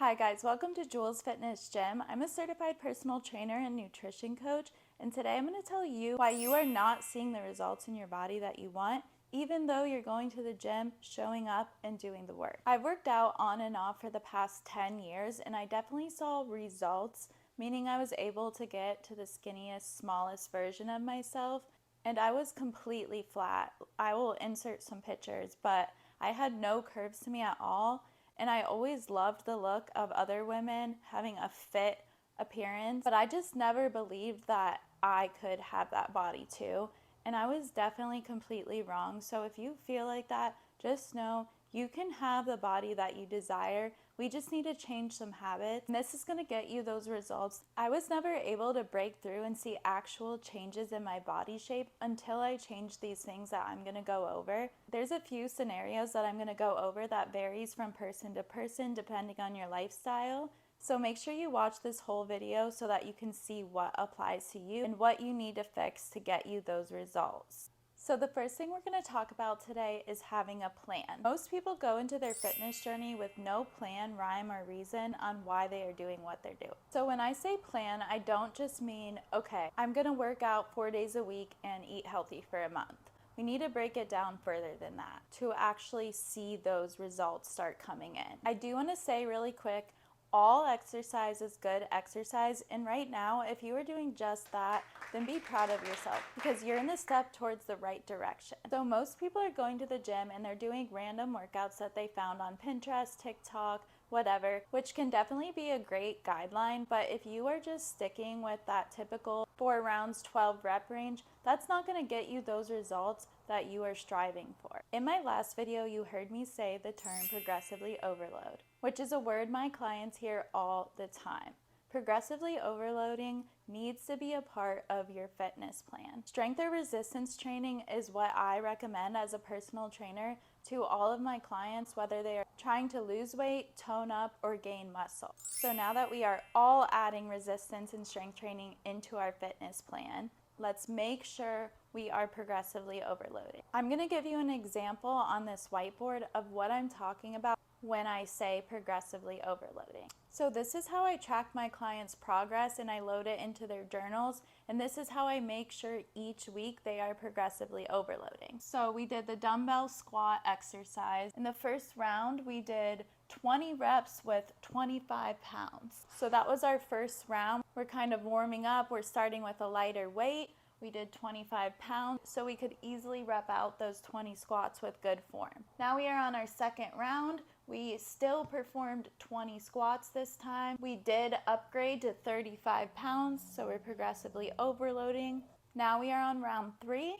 Hi guys, welcome to Jules Fitness Gym. I'm a certified personal trainer and nutrition coach, and today I'm going to tell you why you are not seeing the results in your body that you want, even though you're going to the gym, showing up, and doing the work. I've worked out on and off for the past 10 years, and I definitely saw results, meaning I was able to get to the skinniest, smallest version of myself, and I was completely flat. I will insert some pictures, but I had no curves to me at all. And I always loved the look of other women having a fit appearance, but I just never believed that I could have that body too. And I was definitely completely wrong. So if you feel like that, just know you can have the body that you desire. We just need to change some habits. And this is going to get you those results. I was never able to break through and see actual changes in my body shape until I changed these things that I'm going to go over. There's a few scenarios that I'm going to go over that varies from person to person depending on your lifestyle. So make sure you watch this whole video so that you can see what applies to you and what you need to fix to get you those results. So the first thing we're going to talk about today is having a plan. Most people go into their fitness journey with no plan, rhyme, or reason on why they are doing what they're doing. So when I say plan, I don't just mean, okay, I'm going to work out 4 days a week and eat healthy for a month. We need to break it down further than that to actually see those results start coming in. I do want to say really quick, all exercise is good exercise, and right now, if you are doing just that, then be proud of yourself because you're in the step towards the right direction. So most people are going to the gym and they're doing random workouts that they found on Pinterest, TikTok, whatever, which can definitely be a great guideline, but if you are just sticking with that typical 4 rounds, 12 rep range, that's not going to get you those results that you are striving for. In my last video, you heard me say the term progressively overload, which is a word my clients hear all the time. Progressively overloading needs to be a part of your fitness plan. Strength or resistance training is what I recommend as a personal trainer to all of my clients, whether they are trying to lose weight, tone up, or gain muscle. So now that we are all adding resistance and strength training into our fitness plan, let's make sure we are progressively overloading. I'm going to give you an example on this whiteboard of what I'm talking about when I say progressively overloading. So this is how I track my clients' progress and I load it into their journals, and this is how I make sure each week they are progressively overloading. So we did the dumbbell squat exercise. In the first round, we did 20 reps with 25 pounds. So that was our first round. We're kind of warming up. We're starting with a lighter weight. We did 25 pounds, so we could easily rep out those 20 squats with good form. Now we are on our second round. We still performed 20 squats this time. We did upgrade to 35 pounds, so we're progressively overloading. Now we are on round 3.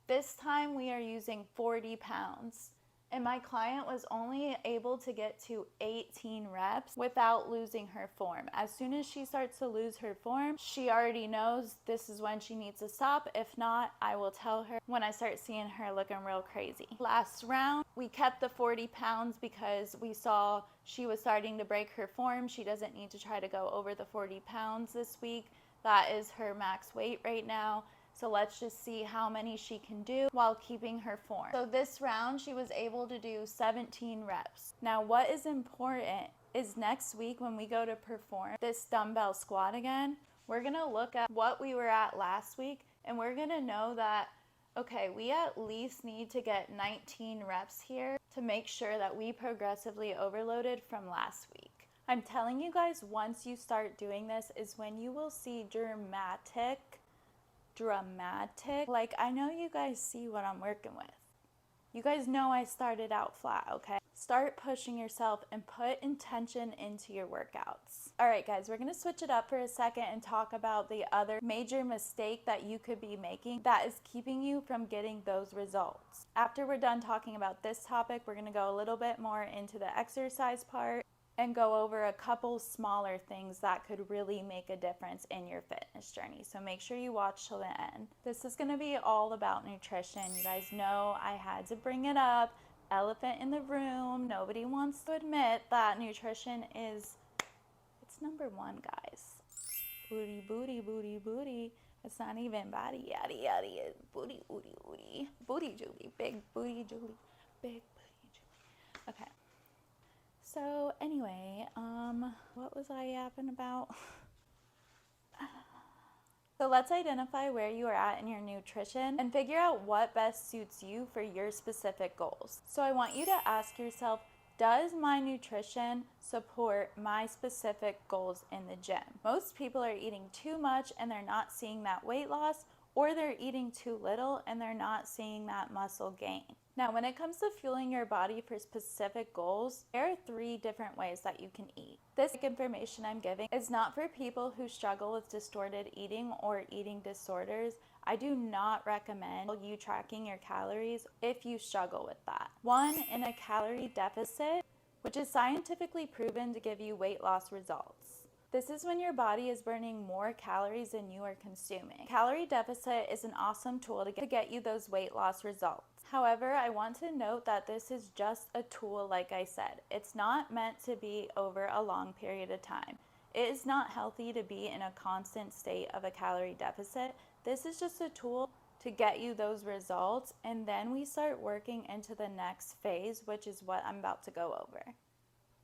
This time we are using 40 pounds. And my client was only able to get to 18 reps without losing her form. As soon as she starts to lose her form, she already knows this is when she needs to stop. If not, I will tell her when I start seeing her looking real crazy. Last round, we kept the 40 pounds because we saw she was starting to break her form. She doesn't need to try to go over the 40 pounds this week. That is her max weight right now. So let's just see how many she can do while keeping her form. So this round, she was able to do 17 reps. Now what is important is next week when we go to perform this dumbbell squat again, we're gonna look at what we were at last week and we're gonna know that, okay, we at least need to get 19 reps here to make sure that we progressively overloaded from last week. I'm telling you guys, once you start doing this is when you will see dramatic, like I know you guys see what I'm working with. You guys know I started out flat, okay? Start pushing yourself and put intention into your workouts. All right, guys, we're gonna switch it up for a second and talk about the other major mistake that you could be making that is keeping you from getting those results. After we're done talking about this topic, we're gonna go a little bit more into the exercise part and go over a couple smaller things that could really make a difference in your fitness journey. So make sure you watch till the end. This is gonna be all about nutrition. You guys know I had to bring it up. Elephant in the room. Nobody wants to admit that nutrition is, it's number one, guys. Booty, booty, booty, booty. It's not even body, yaddy, yaddy. It's booty, booty, booty. Booty, Julie. Big booty, Julie. Big booty, Julie. Okay. So anyway, what was I yapping about? So let's identify where you are at in your nutrition and figure out what best suits you for your specific goals. So I want you to ask yourself, does my nutrition support my specific goals in the gym? Most people are eating too much and they're not seeing that weight loss, or they're eating too little and they're not seeing that muscle gain. Now, when it comes to fueling your body for specific goals, there are 3 different ways that you can eat. This information I'm giving is not for people who struggle with distorted eating or eating disorders. I do not recommend you tracking your calories if you struggle with that. 1, in a calorie deficit, which is scientifically proven to give you weight loss results. This is when your body is burning more calories than you are consuming. Calorie deficit is an awesome tool to get you those weight loss results. However, I want to note that this is just a tool, like I said. It's not meant to be over a long period of time. It is not healthy to be in a constant state of a calorie deficit. This is just a tool to get you those results, and then we start working into the next phase, which is what I'm about to go over.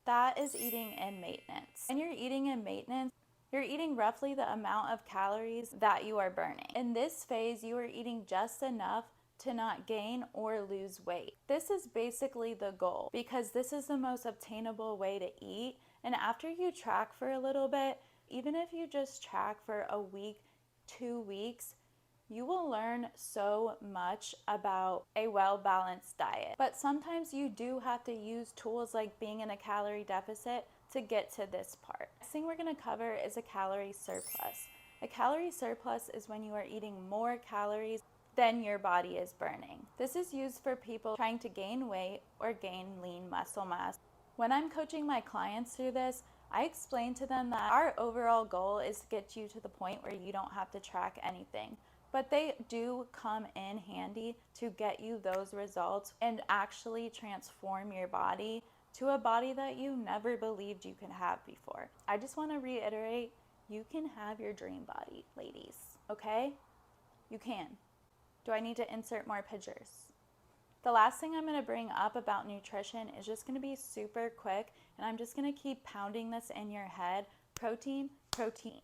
That is eating in maintenance. When you're eating in maintenance, you're eating roughly the amount of calories that you are burning. In this phase, you are eating just enough to not gain or lose weight. This is basically the goal because this is the most obtainable way to eat. And after you track for a little bit, even if you just track for a week, 2 weeks, you will learn so much about a well-balanced diet. But sometimes you do have to use tools like being in a calorie deficit to get to this part. Next thing we're going to cover is a calorie surplus. A calorie surplus is when you are eating more calories than your body is burning. This is used for people trying to gain weight or gain lean muscle mass. When I'm coaching my clients through this, I explain to them that our overall goal is to get you to the point where you don't have to track anything. But they do come in handy to get you those results and actually transform your body to a body that you never believed you could have before. I just want to reiterate, you can have your dream body, ladies, okay? You can. Do I need to insert more pictures? The last thing I'm going to bring up about nutrition is just going to be super quick, and I'm just going to keep pounding this in your head. Protein, protein,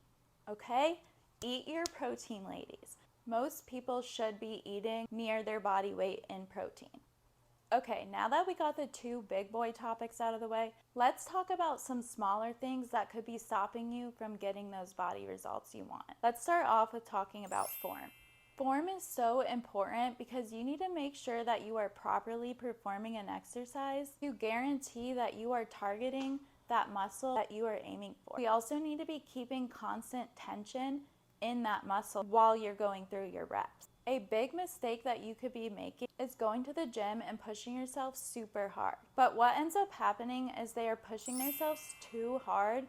okay? Eat your protein, ladies. Most people should be eating near their body weight in protein. Okay, now that we got the 2 big boy topics out of the way, let's talk about some smaller things that could be stopping you from getting those body results you want. Let's start off with talking about form. Form is so important because you need to make sure that you are properly performing an exercise to guarantee that you are targeting that muscle that you are aiming for. We also need to be keeping constant tension in that muscle while you're going through your reps. A big mistake that you could be making is going to the gym and pushing yourself super hard. But what ends up happening is they are pushing themselves too hard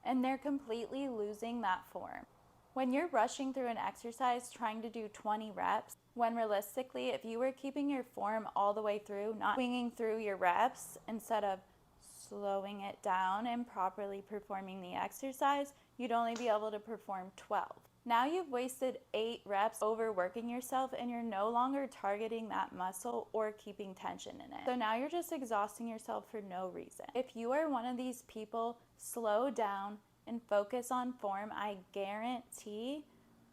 and they're completely losing that form. When you're rushing through an exercise trying to do 20 reps, when realistically, if you were keeping your form all the way through, not swinging through your reps instead of slowing it down and properly performing the exercise, you'd only be able to perform 12. Now you've wasted 8 reps overworking yourself and you're no longer targeting that muscle or keeping tension in it. So now you're just exhausting yourself for no reason. If you are one of these people, slow down and focus on form. I guarantee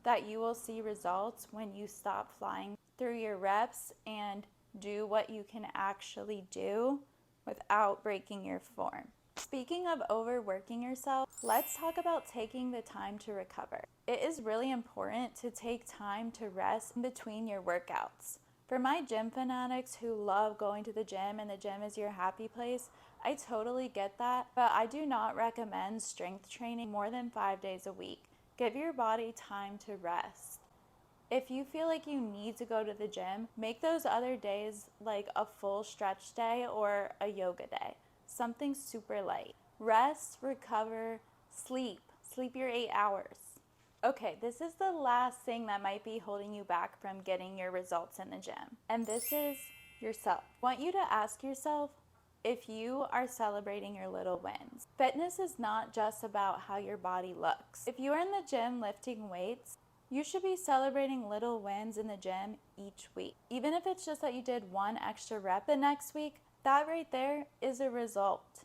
that you will see results when you stop flying through your reps and do what you can actually do without breaking your form. Speaking of overworking yourself, let's talk about taking the time to recover. It is really important to take time to rest in between your workouts. For my gym fanatics who love going to the gym and the gym is your happy place, I totally get that, but I do not recommend strength training more than 5 days a week. Give your body time to rest. If you feel like you need to go to the gym, make those other days like a full stretch day or a yoga day. Something super light. Rest, recover, sleep. Sleep your 8 hours. Okay, this is the last thing that might be holding you back from getting your results in the gym. And this is yourself. I want you to ask yourself if you are celebrating your little wins. Fitness is not just about how your body looks. If you are in the gym lifting weights, you should be celebrating little wins in the gym each week. Even if it's just that you did 1 extra rep the next week, that right there is a result.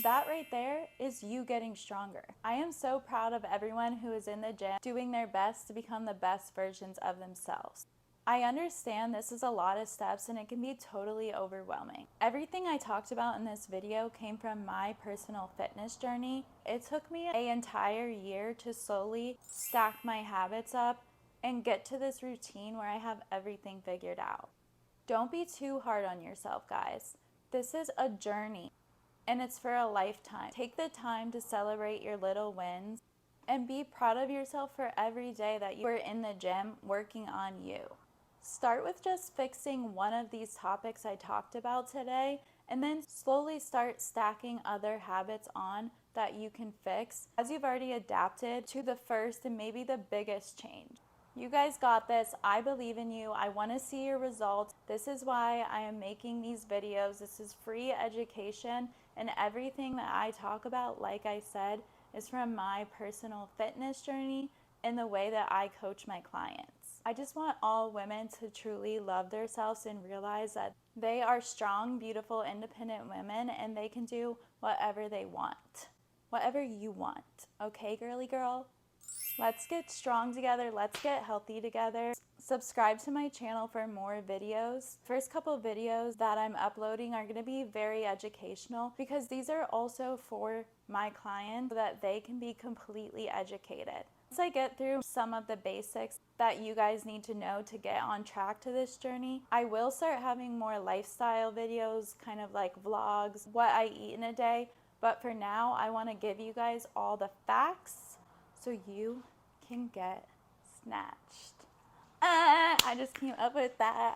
That right there is you getting stronger. I am so proud of everyone who is in the gym doing their best to become the best versions of themselves. I understand this is a lot of steps and it can be totally overwhelming. Everything I talked about in this video came from my personal fitness journey. It took me an entire year to slowly stack my habits up and get to this routine where I have everything figured out. Don't be too hard on yourself, guys. This is a journey and it's for a lifetime. Take the time to celebrate your little wins and be proud of yourself for every day that you are in the gym working on you. Start with just fixing one of these topics I talked about today, and then slowly start stacking other habits on that you can fix as you've already adapted to the first and maybe the biggest change. You guys got this. I believe in you. I want to see your results. This is why I am making these videos. This is free education, and everything that I talk about, like I said, is from my personal fitness journey and the way that I coach my clients. I just want all women to truly love themselves and realize that they are strong, beautiful, independent women and they can do whatever they want. Whatever you want. Okay, girly girl? Let's get strong together. Let's get healthy together. Subscribe to my channel for more videos. First couple videos that I'm uploading are going to be very educational because these are also for my clients so that they can be completely educated. Once I get through some of the basics that you guys need to know to get on track to this journey, I will start having more lifestyle videos, kind of like vlogs, what I eat in a day. But for now, I want to give you guys all the facts so you can get snatched. I just came up with that.